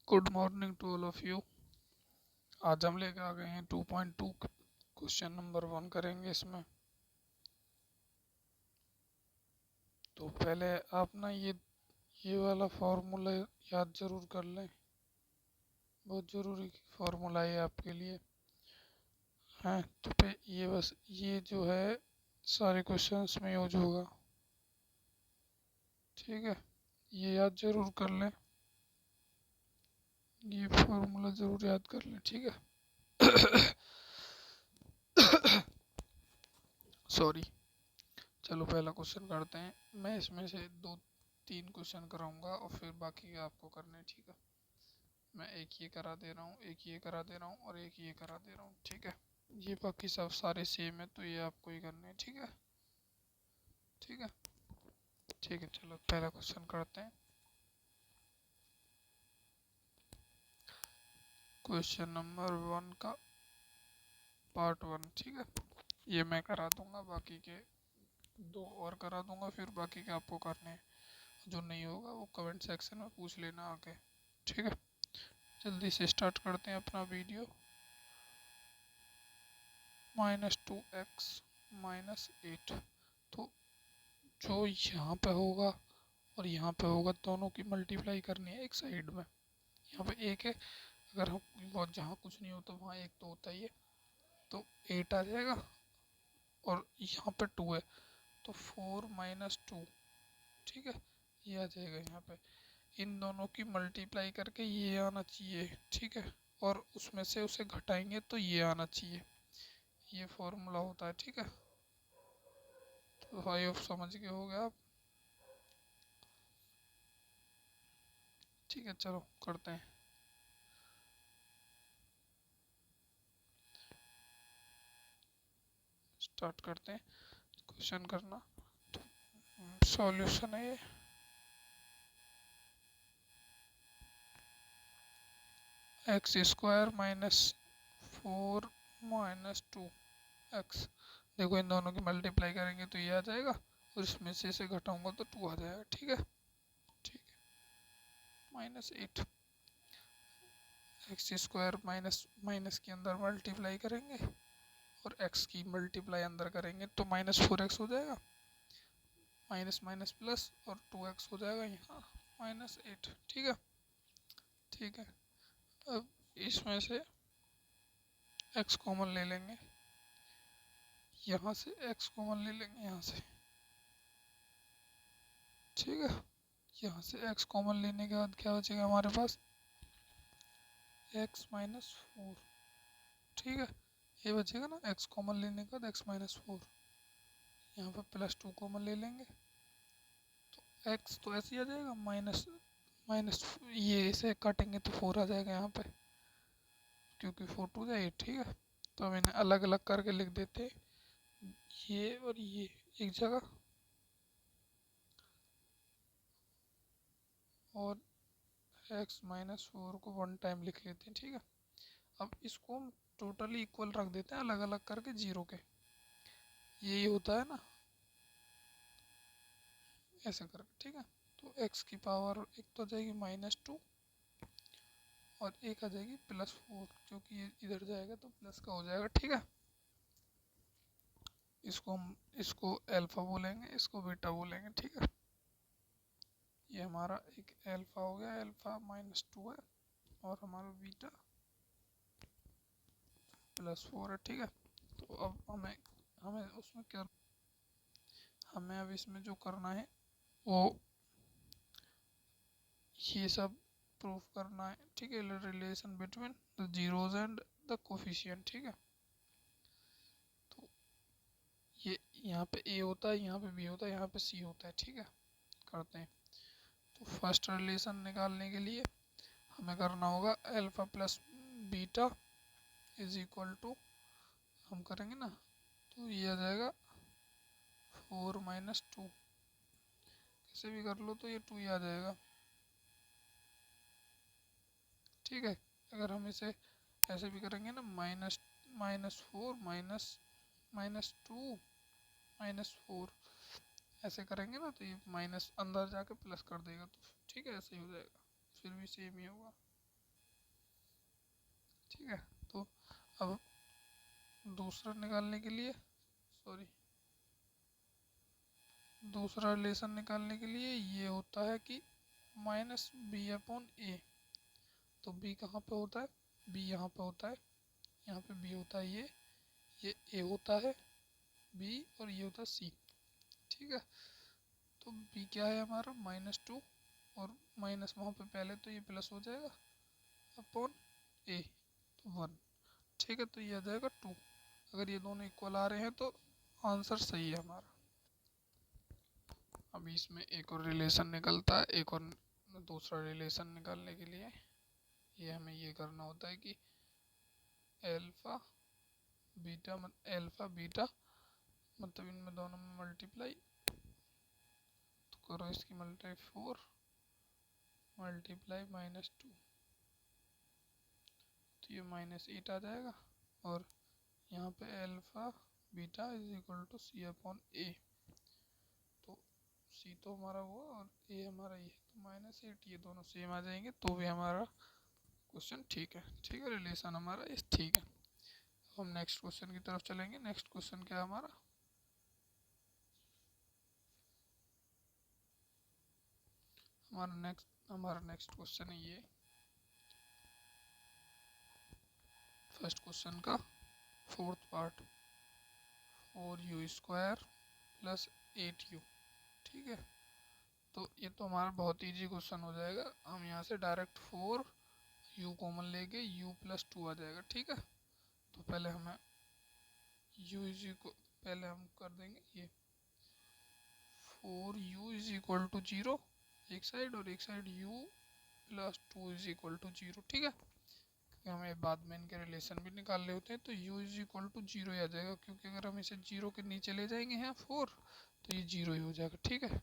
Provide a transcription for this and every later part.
Good morning to all of you. आज हम लेकर आ गए हैं 2.2 क्वेश्चन नंबर 1 करेंगे इसमें। तो पहले आप ना ये वाला फार्मूला याद जरूर कर लें, बहुत ज़रूरी फार्मूला है आपके लिए है। तो पे ये बस ये जो है सारे क्वेश्चंस में यूज होगा, ठीक है। ये याद जरूर कर लें, ये फार्मूला ज़रूर याद कर लें, ठीक है। सॉरी। चलो पहला क्वेश्चन करते हैं। मैं इसमें से 2-3 क्वेश्चन कराऊंगा और फिर बाकी आपको करने, ठीक है। मैं एक ये करा दे रहा हूँ, एक ये करा दे रहा हूँ और एक ये करा दे रहा हूँ, ठीक है। ये बाकी सब सारे सेम है तो ये आपको ही करने हैं, ठीक है। ठीक है, ठीक है। चलो पहला क्वेश्चन करते हैं। क्वेश्चन नंबर 1 का पार्ट 1, ठीक है। ये मैं करा दूंगा, बाकी के 2 और करा दूंगा, फिर बाकी के आपको करने हैं। जो नहीं होगा वो कमेंट सेक्शन में पूछ लेना आके, ठीक है। जल्दी से स्टार्ट करते हैं अपना वीडियो। -2x -8, तो जो यहाँ पे होगा और यहाँ पे होगा दोनों की मल्टीप्लाई करनी है एक साइड में। यहाँ पे एक है, अगर हम बहुत जहाँ कुछ नहीं होता वहाँ एक तो होता ही है, तो 8 आ जाएगा। और यहाँ पे 2 है तो 4 -2, ठीक है। ये आ जाएगा यहाँ पे। इन दोनों की मल्टीप्लाई करके ये आना चाहिए, ठीक है। और उसमें से उसे घटाएंगे तो ये आना चाहिए। ये फॉर्मूला होता है, ठीक है। तो आई होप समझ गए हो गया आप, ठीक है। चलो करते हैं, स्टार्ट करते हैं क्वेश्चन करना। सॉल्यूशन है ये। x² -4 -2 x। देखो इन दोनों की मल्टीप्लाई करेंगे तो ये आ जाएगा और इसमें से इसे घटाऊंगा तो 2 आ जाएगा, ठीक है। ठीक है, -8। x² माइनस माइनस के अंदर मल्टीप्लाई करेंगे और x की मल्टीप्लाई अंदर करेंगे तो -4x हो जाएगा। माइनस माइनस प्लस और 2x हो जाएगा यहाँ -8, ठीक है। ठीक है, अब इसमें से x कॉमन ले लेंगे, यहाँ से x कॉमन ले लेंगे यहाँ से, ठीक है। यहाँ से x कॉमन लेने के बाद क्या बचेगा हमारे पास, x -4, ठीक है। ये बचेगा ना, x कॉमन लेने के बाद x -4, यहाँ पर +2 कॉमन ले लेंगे तो x तो ऐसे ही आ जाएगा, माइनस माइनस ये इसे काटेंगे तो 4 आ जाएगा यहाँ पे, क्योंकि 4 2 8, ठीक है। तो हम इन्हें अलग अलग करके लिख देते, ये और ये एक जगह और x -4 को 1 टाइम लिख लेते हैं, ठीक है। अब इसको हम टोटली इक्वल रख देते हैं अलग अलग करके 0 के, यही होता है ना, ऐसे करके, ठीक है। तो x की पावर एक तो आ जाएगी -2 और एक आ जाएगी +4, क्योंकि ये इधर जाएगा तो प्लस का हो जाएगा, ठीक है। इसको अल्फा बोलेंगे, इसको बीटा बोलेंगे, ठीक है। ये हमारा एक अल्फा हो गया, अल्फा -2 है और हमारा बीटा +4 है, ठीक है। तो अब हमें हमें उसमें क्या, हमें अब इसमें जो करना है वो ये सब प्रूफ करना है, ठीक है। Relation between the zeros and the coefficient, ठीक है। तो ये यहाँ पे a होता है, यहाँ पे b होता है, यहाँ पे c होता है, ठीक है। करते हैं। तो फर्स्ट रिलेशन निकालने के लिए हमें करना होगा alpha plus beta is equal to, हम करेंगे ना तो ये आ जाएगा 4 -2, कैसे भी कर लो तो ये 2 ही आ जाएगा, ठीक है। अगर हम इसे ऐसे भी करेंगे ना, -4 -2 -4 ऐसे करेंगे ना तो ये माइनस अंदर जाके प्लस कर देगा, तो ठीक है, ऐसे ही हो जाएगा, फिर भी सेम ही होगा। ठीक है। तो अब दूसरा निकालने के लिए, सॉरी, दूसरा रिलेशन निकालने के लिए ये होता है कि माइनस बी अपॉन ए। तो बी कहाँ पे होता है, बी यहाँ पे होता है, यहाँ पे बी होता है ये ए होता है बी, और ये होता है सी। ठीक है। तो बी क्या है हमारा -2, और माइनस वहाँ पे पहले तो ये प्लस हो जाएगा अपॉन ए, तो 1। ठीक है। तो ये आ जाएगा 2। अगर ये दोनों इक्वल आ रहे हैं तो आंसर सही है हमारा। अभी इसमें एक और रिलेशन निकलता है, एक और दूसरा रिलेशन निकालने के लिए ये हमें ये करना होता है कि एल्फा बीटा मतलब इनमें दोनों में मल्टीप्लाई, तो करो इसकी मल्टीप्लाई 4 मल्टीप्लाई -2, तो ये -8 आ जाएगा। और यहाँ पे alpha beta is equal to C upon A, तो सी तो हमारा वो और ए हमारा ये, तो -8, ये दोनों सेम आ जाएंगे तो भी हमारा क्वेश्चन ठीक है। ठीक है, रिलेशन हमारा इस ठीक है। हम नेक्स्ट क्वेश्चन की तरफ चलेंगे। नेक्स्ट क्वेश्चन क्या है हमारा, हमारा नेक्स्ट क्वेश्चन है ये फर्स्ट क्वेश्चन का fourth part, 4u² plus 8u। ठीक है। तो ये तो हमारा बहुत इजी क्वेश्चन हो जाएगा। हम यहाँ से डायरेक्ट 4u कॉमन लेके u प्लस 2 आ जाएगा। ठीक है। तो पहले हमें u इज को पहले हम कर देंगे ये 4u इज इक्वल टू 0 एक साइड, और एक side u plus 2 is equal to 0। ठीक है। क्योंकि हमें बाद में इनके रिलेशन भी निकालने होते हैं, तो u इज इक्वल टू 0 ही आ जाएगा, क्योंकि अगर हम इसे 0 के नीचे ले जाएंगे यहाँ 4, तो ये 0 ही हो जाएगा। ठीक है,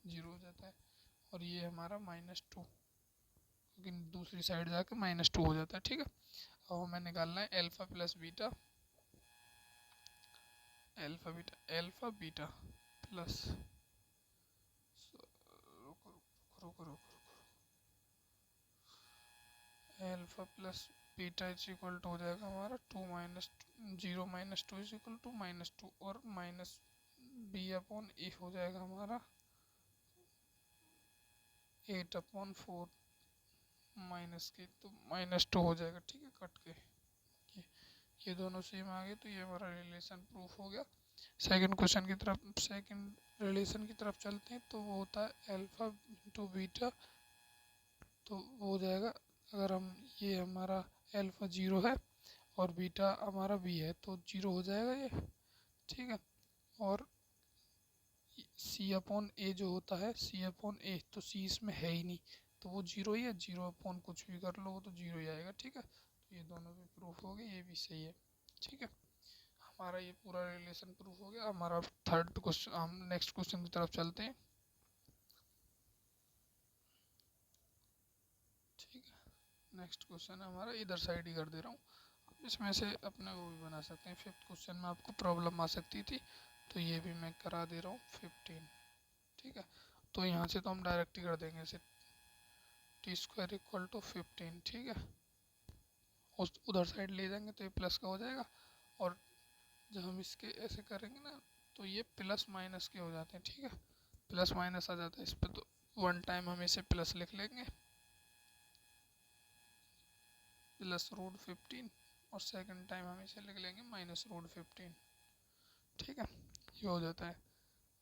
0 हो जाता है। और ये हमारा -2, क्योंकि दूसरी साइड जाके -2 हो जाता है। ठीक है। अब हमें निकालना है एल्फा बीटा प्लस, रुको रुको रुको, alpha plus beta is equal to हो जाएगा हमारा 0 -2 इज इक्वल टू -2, और माइनस बी अपॉन ए हो जाएगा हमारा 8/4 माइनस के, तो -2 हो जाएगा। ठीक है, कट के ये दोनों सेम आ गए, तो ये हमारा रिलेशन प्रूफ हो गया। सेकंड रिलेशन की तरफ चलते हैं। तो वो होता है एल्फा इंटू बीटा, तो वो हो जाएगा, अगर हम ये हमारा एल्फा 0 है और बीटा हमारा बी है, तो 0 हो जाएगा ये। ठीक है। और सी अपॉन ए जो होता है, सी अपॉन ए, तो सी इसमें है ही नहीं, तो वो 0 ही है। 0 अपॉन कुछ भी कर लो वो तो 0 ही आएगा। ठीक है। तो ये दोनों भी प्रूफ हो गए, ये भी सही है। ठीक है, हमारा ये पूरा रिलेशन प्रूफ हो गया। हमारा थर्ड क्वेश्चन, हम नेक्स्ट क्वेश्चन की तरफ चलते हैं। ठीक है, नेक्स्ट क्वेश्चन हमारा इधर साइड ही कर दे रहा हूँ। इसमें से अपने वो भी बना सकते हैं। फिफ्थ क्वेश्चन में आपको प्रॉब्लम आ सकती थी, तो ये भी मैं करा दे रहा हूँ 15। ठीक है। तो यहाँ से तो हम डायरेक्ट ही कर देंगे इसे, t² इक्वल टू 15। ठीक है, उस उधर साइड ले जाएंगे तो ये प्लस का हो जाएगा, और जब हम इसके ऐसे करेंगे ना, तो ये प्लस माइनस के हो जाते हैं। ठीक है, प्लस माइनस आ जाता है इस पर, तो वन टाइम हम इसे प्लस लिख लेंगे, +√15, और सेकंड टाइम हम इसे लिख लेंगे -√15। ठीक है, ये हो जाता है।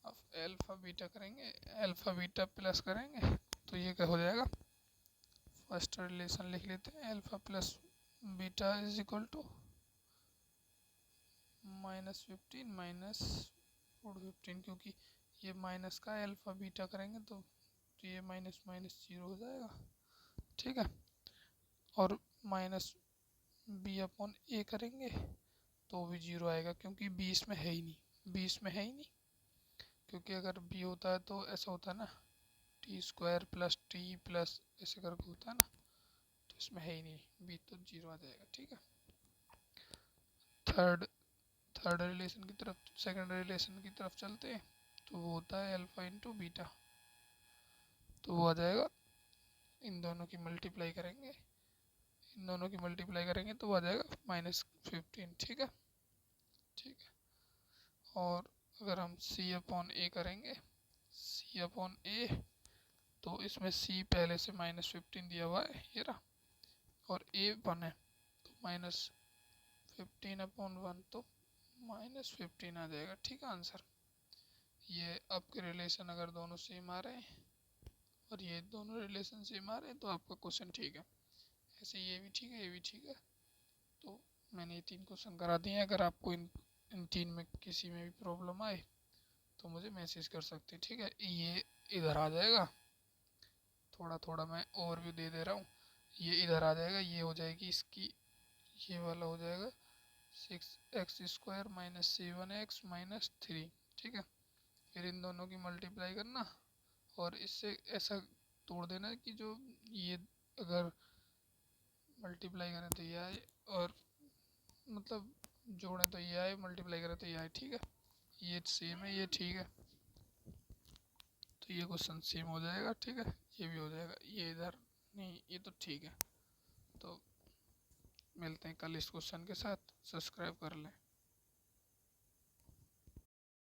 अब एल्फा बीटा करेंगे, एल्फा बीटा प्लस करेंगे, तो ये क्या हो जाएगा, फर्स्ट रिलेशन लिख लेते हैं, alpha plus beta is equal to -15 -√15, क्योंकि ये माइनस का एल्फा बीटा करेंगे तो ये माइनस माइनस 0 हो जाएगा। ठीक है, और माइनस बी अपॉन ए करेंगे तो भी 0 आएगा, क्योंकि बी इसमें है ही नहीं, बी इसमें है ही नहीं। क्योंकि अगर बी होता है तो ऐसा होता है ना, t² प्लस टी प्लस ऐसे करके होता है ना, तो इसमें है ही नहीं बी, तो 0 आ जाएगा। ठीक है, थर्ड रिलेशन की तरफ, सेकंड रिलेशन की तरफ चलते हैं। तो वो होता है अल्फा इंटू बीटा, तो वो आ जाएगा, इन दोनों की मल्टीप्लाई करेंगे इन दोनों की मल्टीप्लाई करेंगे तो आ जाएगा -15। ठीक है, ठीक है। और अगर हम c अपॉन ए करेंगे, c अपॉन ए, तो इसमें c पहले से -15 दिया हुआ है, ये रहा, और a 1 है, तो -15 अपॉन 1, तो -15 आ जाएगा। ठीक है आंसर। ये आपके रिलेशन अगर दोनों सेम आ रहे हैं और ये दोनों रिलेशन सेम आ रहे हैं तो आपका क्वेश्चन ठीक है। ऐसे ये भी ठीक है, ये भी ठीक है। तो मैंने ये 3 क्वेश्चन करा दिए हैं। अगर आपको इन 3 में किसी में भी प्रॉब्लम आए तो मुझे मैसेज कर सकते हैं। ठीक है, ये इधर आ जाएगा, थोड़ा थोड़ा मैं ओवरव्यू दे रहा हूँ। ये इधर आ जाएगा, ये हो जाएगी इसकी, ये वाला हो जाएगा 6x² - 7x - 3। ठीक है, फिर इन दोनों की मल्टीप्लाई करना और इससे ऐसा तोड़ देना कि जो ये अगर मल्टीप्लाई करें तो ये आए, और मतलब जोड़ें तो ये आए, मल्टीप्लाई करें तो ये आए। ठीक है, ये सेम है, ये ठीक है, तो ये क्वेश्चन सेम हो जाएगा। ठीक है, ये भी हो जाएगा, ये इधर नहीं, ये तो ठीक है। तो मिलते हैं कल इस क्वेश्चन के साथ, सब्सक्राइब कर लें।